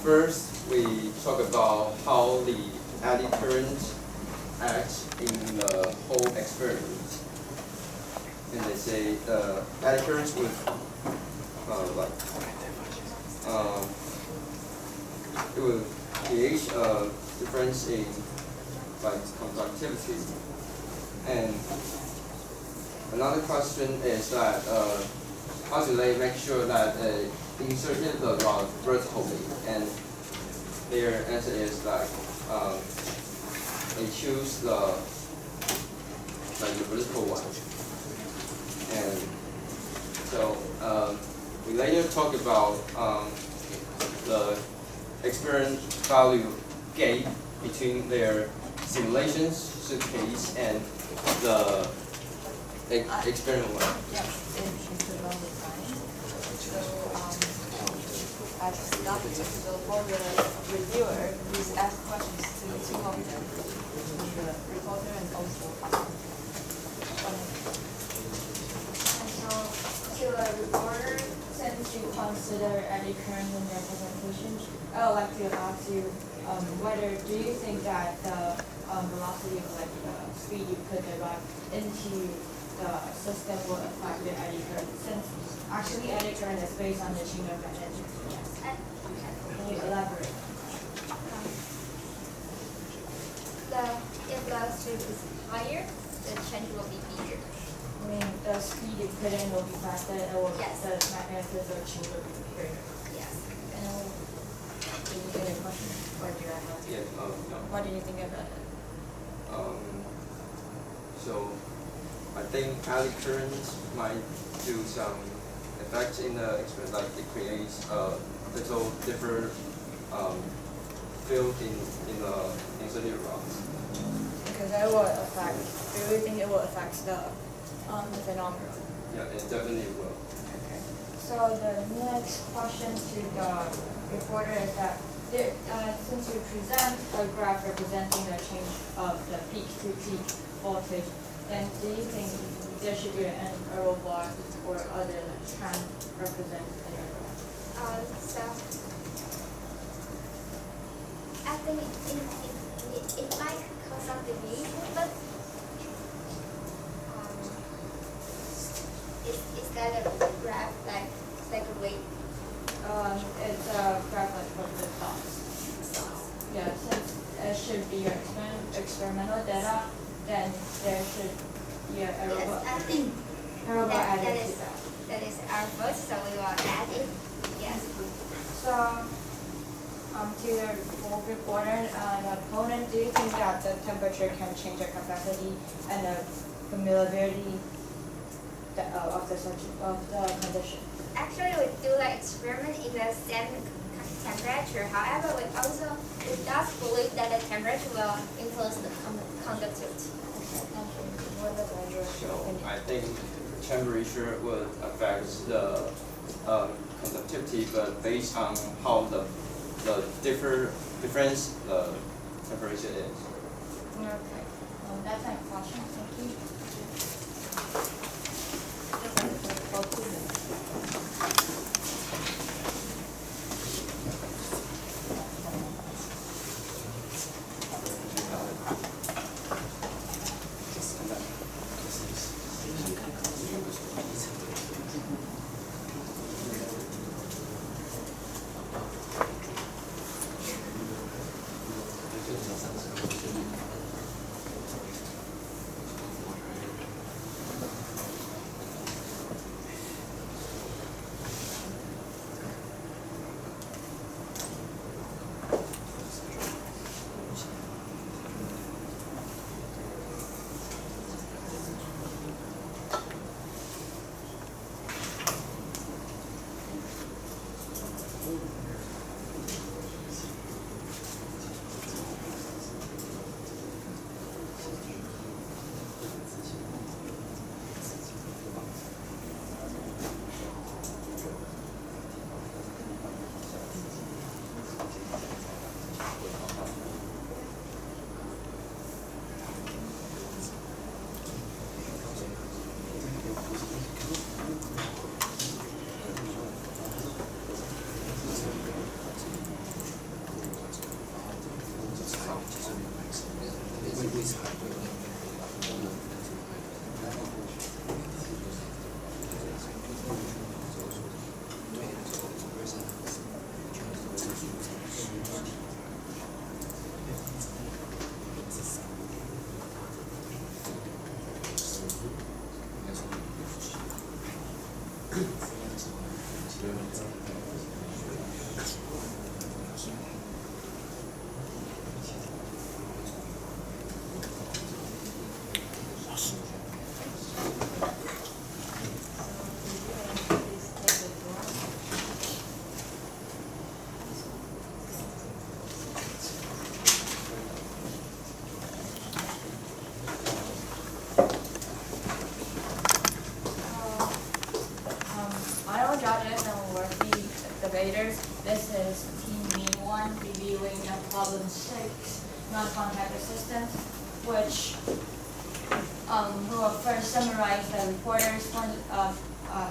First, we talk about how the eddy current acts in the whole experiment. And they say the eddy current would it will create a difference in conductivity. And another question is that how do they make sure that they inserted the rod vertically? And their answer is they choose the vertical one. And so we later talk about the experience value gap between their simulations suitcase and the experiment one. Yeah, it's along the line. So for the reviewer, please ask questions to two of them, the reporter and also. And so, to a reporter, since you consider eddy current in their presentation, I would like to ask you whether do you think that the velocity of the speed you put the rod into the system will affect the eddy current, since actually eddy current is based on the chain of magnetic. Yes. Can you elaborate? If the speed is higher, the change will be bigger. I mean, the speed you put in will be faster, or Yes. the magnetic or chain will be greater. Yes. Did you get a question, or do I have? Yeah, no. What do you think about it? So I think eddy current might do some effects in the experiment, like it creates a little different field in the inserted rods. Because it will affect. Do you think it will affect the phenomenon? Yeah, it definitely will. Okay. So the next question to the reporter is that since you present a graph representing the change of the peak to peak voltage, then do you think there should be an arrow bar or other trend represented in your graph? So I think it might cause some deviation, but is that a graph like a weight? It's a graph like from the dots. Yeah, since it should be your experimental data, then there should be an arrow bar. Yes, I think Arrow bar that added is to that. that is our first, so we will add it. Yes. So, to your reporter and opponent, do you think that the temperature can change the capacity and the familiarity of the condition? Actually, we do the experiment in the same temperature. However, we does believe that the temperature will influence the conductivity. Okay, thank you. What about your So opinion? I think temperature would affect the conductivity, but based on how the difference the temperature is. Okay, that's my question. Thank you. For 2 minutes. problem 6, non-contact resistance, which will first summarize the reporter's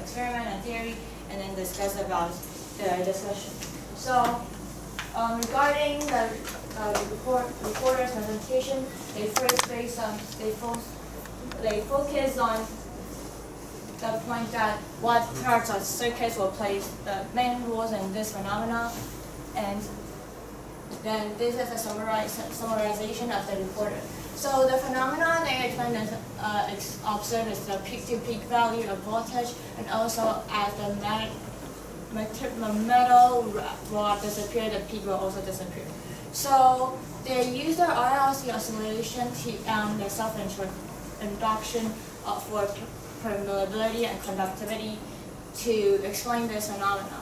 experiment and theory, and then discuss about the discussion. So, regarding the reporter's presentation, they first they focus on the point that what parts of circuits will play the main roles in this phenomena, and then this is a summarization of the reporter. So the phenomena they explain is observed is the peak-to-peak value of voltage, and also as the metal rod disappears, the peak will also disappear. So they use the RLC oscillation and the self-induction for permeability and conductivity to explain this phenomena.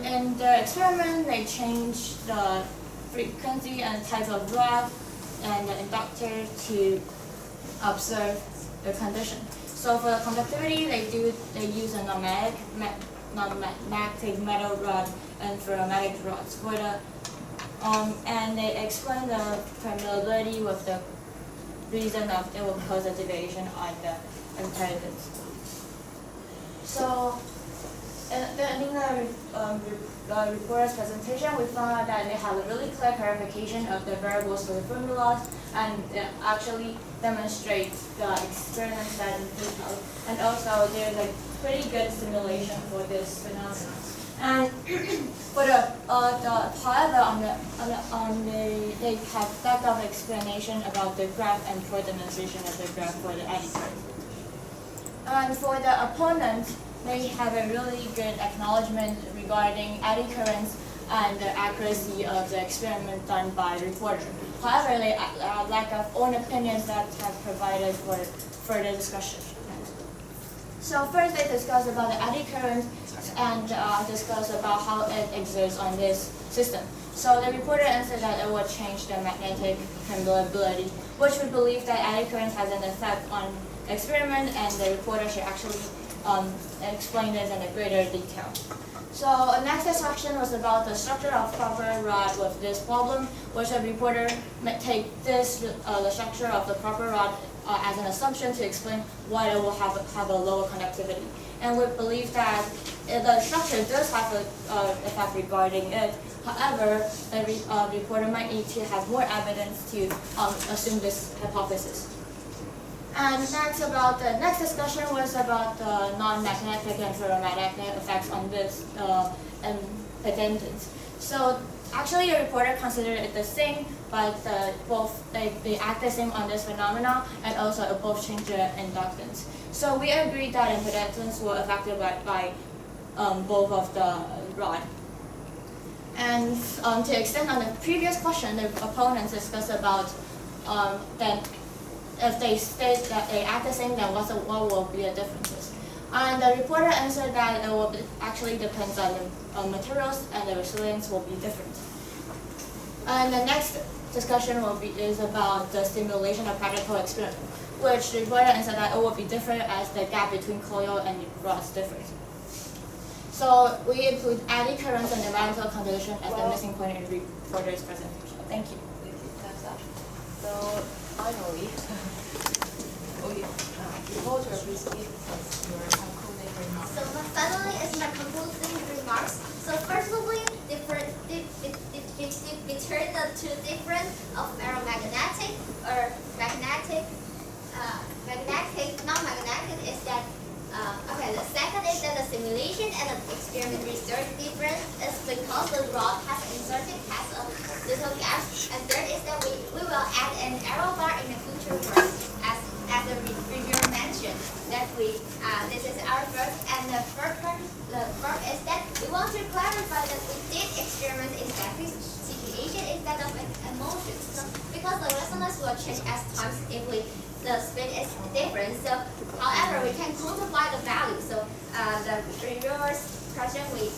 In the experiment, they change the frequency and type of rod and the inductor to observe the condition. So for the conductivity, they use a non-magnetic metal rod and ferromagnetic rods. For the and they explain the permeability with the reason of it will cause a deviation on the impedance. So in the reporter's presentation, we found out that they have a really clear clarification of the variables for the formulas, and actually demonstrate the experiments that they detail. And also, there's a pretty good simulation for this phenomenon. And for however, they have lack of explanation about the graph and for demonstration of the graph for the eddy curve. And for the opponent, they have a really good acknowledgement regarding eddy currents and the accuracy of the experiment done by the reporter. However, they lack of own opinions that have provided for further discussion. So first they discuss about the eddy current and discuss about how it exerts on this system. So the reporter answered that it would change the magnetic permeability, which we believe that eddy current has an effect on experiment, and the reporter should actually explain this in a greater detail. So the next discussion was about the structure of proper rod with this problem, which the reporter may take this the structure of the proper rod as an assumption to explain why it will have a lower conductivity. And we believe that the structure does have an effect regarding it. However, the reporter might need to have more evidence to assume this hypothesis. And the next discussion was about the non-magnetic and ferromagnetic effects on this impedance. So actually, the reporter considered it the same, but both they act the same on this phenomena, and also both change the inductance. So we agreed that impedance were affected by both of the rod. And to extend on the previous question, the opponents discussed about that if they state that they act the same, then what will be the differences? And the reporter answered that it will actually depends on the materials, and the resilience will be different. And the next discussion is about the simulation of practical experiment, which the reporter answered that it will be different as the gap between coil and rods differs. So we include eddy currents and environmental condition as the missing point in the reporter's presentation. Thank you. Thank you. That's that. So finally, reporter, please give us your concluding remarks. So finally, is my concluding remarks. So firstly, between the two different of ferromagnetic or magnetic, non-magnetic is that. Okay, the second is that the simulation and the experiment result different is because the rod has a little gap. And third is that we will add an error bar in the future work as the reviewer mentioned. That this is our first, and the third is that we want to clarify that we did experiment in static situation instead of emotion. So because the resonance will change as times if the speed is different. So, however, we can quantify the value. So, the reviewer's question we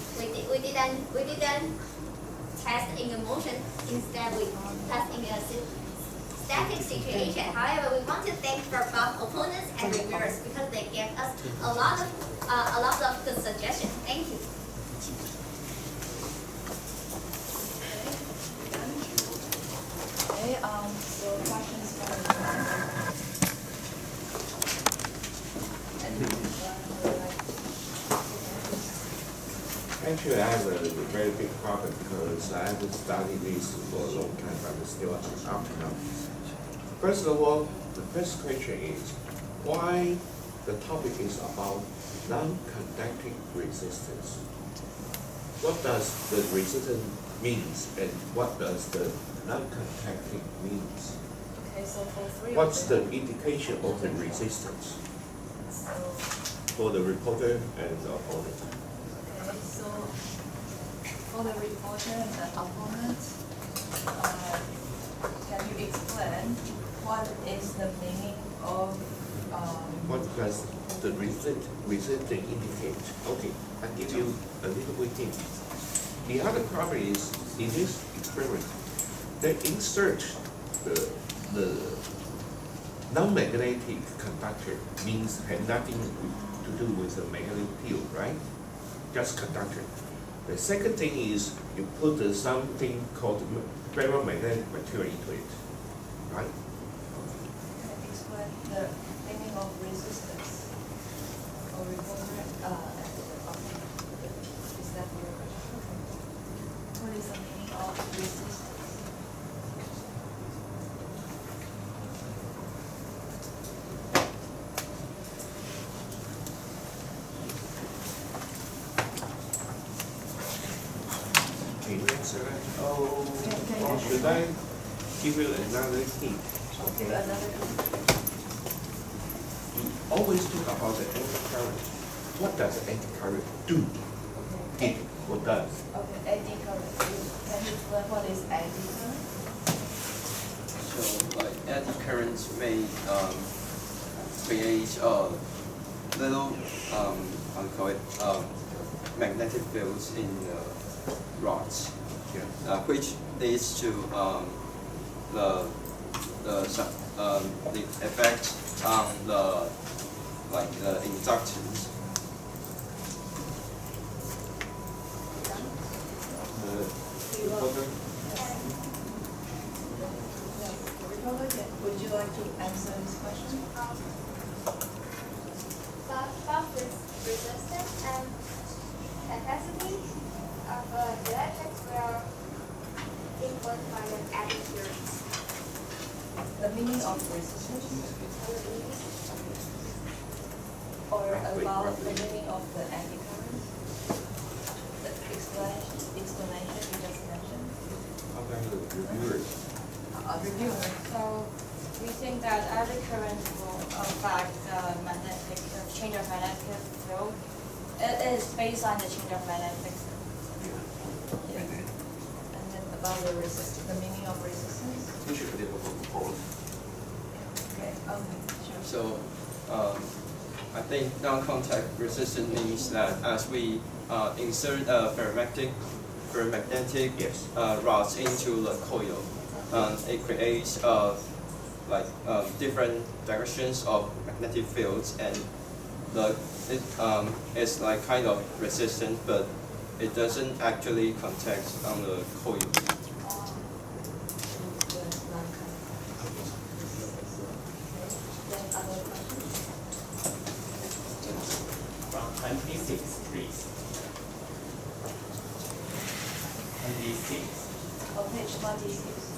didn't test in the motion. Instead, we test in a static situation. However, we want to thank for both opponents and reviewers because they gave us a lot of good suggestions. Thank you. Actually, I have a very big problem because I haven't studied this for a long time, but I'm still up now. First of all, the first question is why the topic is about non-conducting resistance. What does the resistance means and what does the non-conducting means? Okay, so for three What's of the them. indication of the resistance So, for the reporter and the opponent? okay, so for the reporter and the opponent, can you explain what is the meaning of What does the resistance indicate? Okay, I'll give you a little bit hint. The other problem is, in this experiment, they insert the non-magnetic conductor means had nothing to do with the magnetic field, right? Just conductor. The second thing is you put something called ferromagnetic material into it, right? Can you explain the meaning of resistance for reporter and the opponent? Is that your question? What is the meaning of resistance? Can you answer that? Oh, Can or you- should I give you another hint? Okay, another. You always talk about the anti-current. What does the anti-current do? Okay. It, what does? Okay, eddy current. Can you explain what is eddy current? So like eddy currents may create little how to call it magnetic fields in rods, Yeah. which leads to the effect on the inductance. Reporter? Republican, would you like to answer this question? Both resistance and capacity of electrics will influenced by the eddy currents. The meaning of resistance or about the meaning of the eddy current? The explanation you just mentioned? How about the reviewers? A reviewer. So we think that eddy current will affect the change of magnetic field. It is based on the change of magnetic field. Yeah. And then about the resistance, the meaning of resistance? Okay, sure. So I think non-contact resistance means that as we insert ferromagnetic Yes. rods into the coil, it creates different directions of magnetic fields, and it's like kind of resistant, but it doesn't actually contact on the coil. Then other questions? From 26, please. 26. On page 26.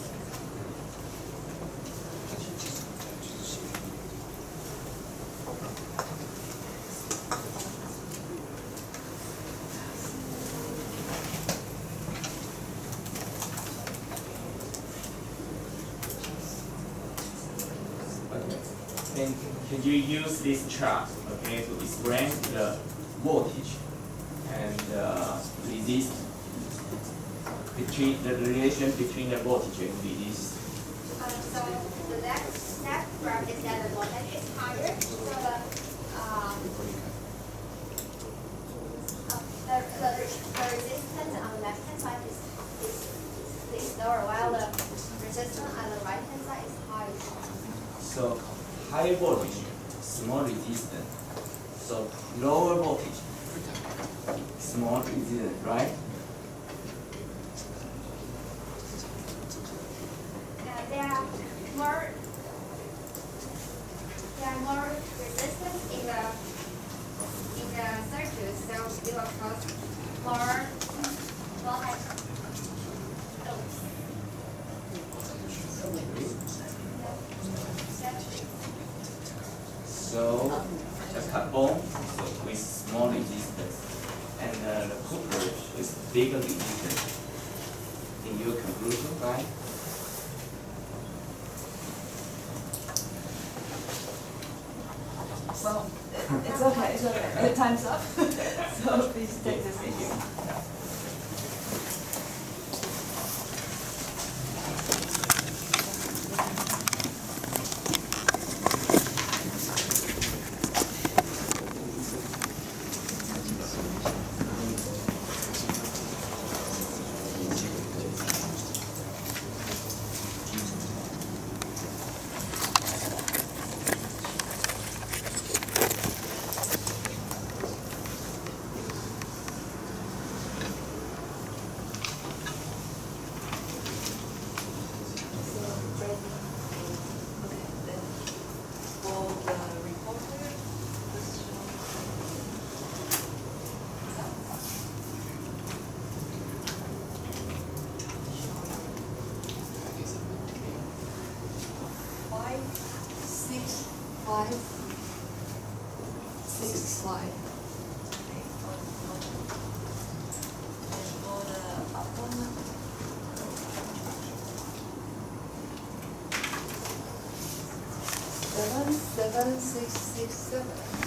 Then can you use this chart, okay, to explain the voltage and resist between the relation between the voltage and resist? So the next graph is that the voltage is higher, so the resistance on the left hand side is lower, while the resistance on the right hand side is higher. So high voltage, small resistance. So lower voltage, small resistance, right? There are more resistance in the circuit, so it will cause more bone so with small resistance, and the copper with bigger resistance. In your conclusion, right? Well, it's okay, the time's up, so please take this issue. Slide. Okay, and for the opponent. 77667.